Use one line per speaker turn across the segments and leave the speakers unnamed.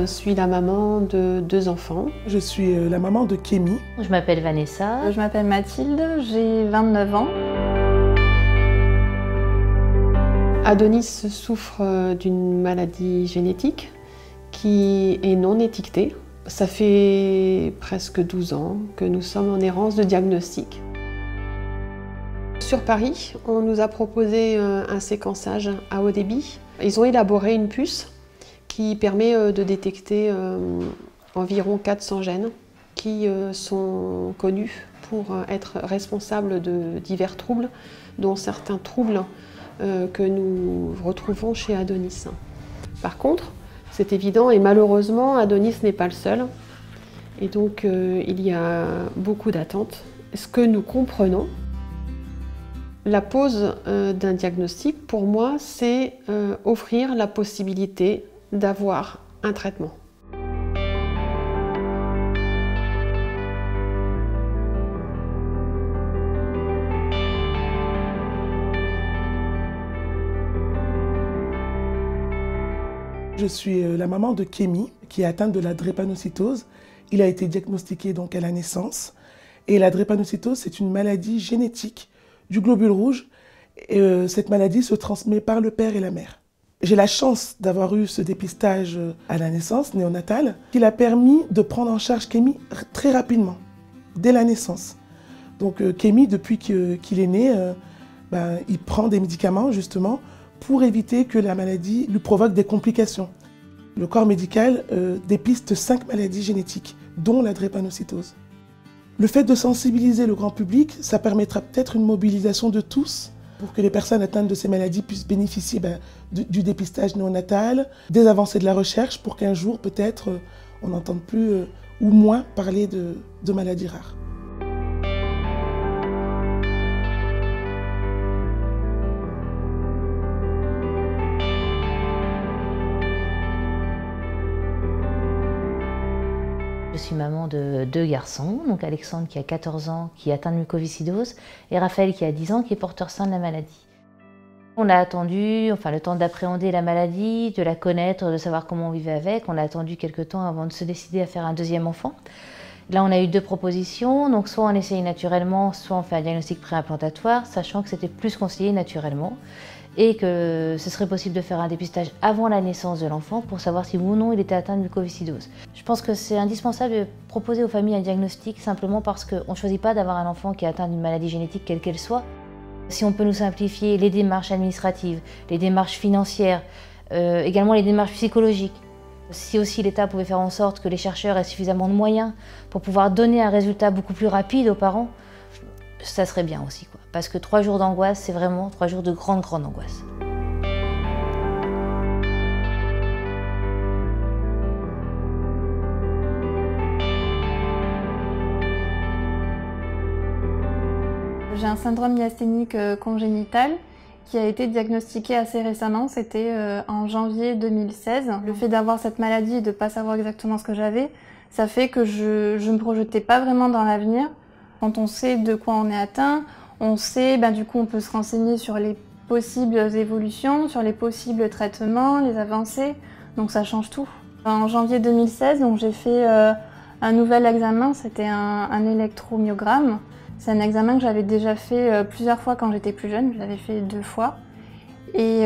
suis la maman de 2 enfants.
Je suis la maman de Kémy.
Je m'appelle Vanessa.
Je m'appelle Mathilde, j'ai 29 ans.
Adonis souffre d'une maladie génétique qui est non étiquetée. Ça fait presque 12 ans que nous sommes en errance de diagnostic. Sur Paris, on nous a proposé un séquençage à haut débit. Ils ont élaboré une puce qui permet de détecter environ 400 gènes qui sont connus pour être responsables de divers troubles, dont certains troubles que nous retrouvons chez Adonis. Par contre, c'est évident et malheureusement, Adonis n'est pas le seul. Et donc, il y a beaucoup d'attentes. Ce que nous comprenons, la pose d'un diagnostic, pour moi, c'est offrir la possibilité d'avoir un traitement.
Je suis la maman de Kémy, qui est atteinte de la drépanocytose. Il a été diagnostiqué donc à la naissance. Et la drépanocytose, c'est une maladie génétique du globule rouge. Et, cette maladie se transmet par le père et la mère. J'ai la chance d'avoir eu ce dépistage à la naissance, néonatal, qui a permis de prendre en charge Kémy très rapidement, dès la naissance. Donc Kémy, depuis qu'il est né, il prend des médicaments justement pour éviter que la maladie lui provoque des complications. Le corps médical dépiste 5 maladies génétiques, dont la drépanocytose. Le fait de sensibiliser le grand public, ça permettra peut-être une mobilisation de tous pour que les personnes atteintes de ces maladies puissent bénéficier du dépistage néonatal, des avancées de la recherche pour qu'un jour, peut-être, on n'entende plus ou moins parler de maladies rares.
Je suis maman de 2 garçons, donc Alexandre qui a 14 ans, qui est atteint de mucoviscidose, et Raphaël qui a 10 ans, qui est porteur sain de la maladie. On a attendu, le temps d'appréhender la maladie, de la connaître, de savoir comment on vivait avec. On a attendu quelques temps avant de se décider à faire un 2e enfant. Là, on a eu 2 propositions, donc soit on essaye naturellement, soit on fait un diagnostic préimplantatoire, sachant que c'était plus conseillé naturellement et que ce serait possible de faire un dépistage avant la naissance de l'enfant pour savoir si oui ou non il était atteint de mucoviscidose. Je pense que c'est indispensable de proposer aux familles un diagnostic simplement parce qu'on ne choisit pas d'avoir un enfant qui est atteint d'une maladie génétique quelle qu'elle soit. Si on peut nous simplifier les démarches administratives, les démarches financières, également les démarches psychologiques. Si aussi l'État pouvait faire en sorte que les chercheurs aient suffisamment de moyens pour pouvoir donner un résultat beaucoup plus rapide aux parents, ça serait bien aussi, quoi. Parce que 3 jours d'angoisse, c'est vraiment 3 jours de grande angoisse.
J'ai un syndrome myasthénique congénital qui a été diagnostiqué assez récemment, c'était en janvier 2016. Le fait d'avoir cette maladie et de ne pas savoir exactement ce que j'avais, ça fait que je ne me projetais pas vraiment dans l'avenir. Quand on sait de quoi on est atteint, on sait, du coup on peut se renseigner sur les possibles évolutions, sur les possibles traitements, les avancées, donc ça change tout. En janvier 2016, j'ai fait un nouvel examen, c'était un électromyogramme. C'est un examen que j'avais déjà fait plusieurs fois quand j'étais plus jeune, je l'avais fait 2 fois. Et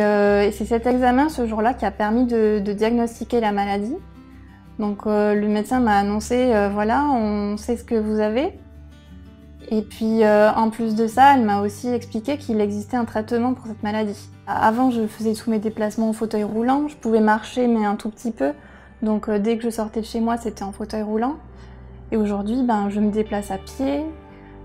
c'est cet examen, ce jour-là, qui a permis de diagnostiquer la maladie. Donc le médecin m'a annoncé, voilà, on sait ce que vous avez. Et puis en plus de ça, elle m'a aussi expliqué qu'il existait un traitement pour cette maladie. Avant, je faisais tous mes déplacements au fauteuil roulant, je pouvais marcher mais un tout petit peu. Donc dès que je sortais de chez moi, c'était en fauteuil roulant. Et aujourd'hui, je me déplace à pied.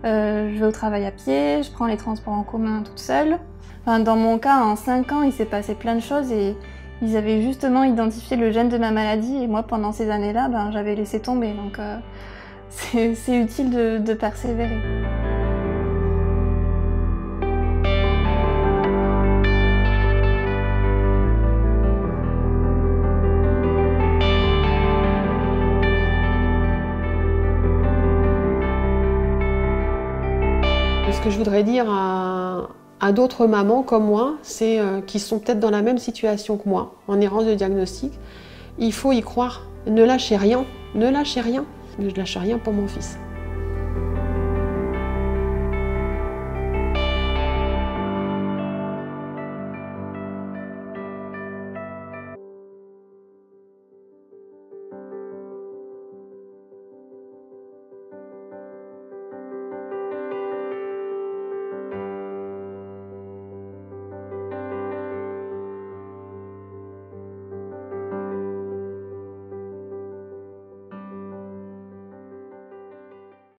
Je vais au travail à pied, je prends les transports en commun toute seule. Dans mon cas, en 5 ans, il s'est passé plein de choses et ils avaient justement identifié le gène de ma maladie et moi, pendant ces années-là, j'avais laissé tomber. Donc c'est utile de persévérer.
Ce que je voudrais dire à d'autres mamans comme moi, c'est qui sont peut-être dans la même situation que moi, en errance de diagnostic, il faut y croire. Ne lâchez rien, ne lâchez rien. Ne lâchez rien pour mon fils.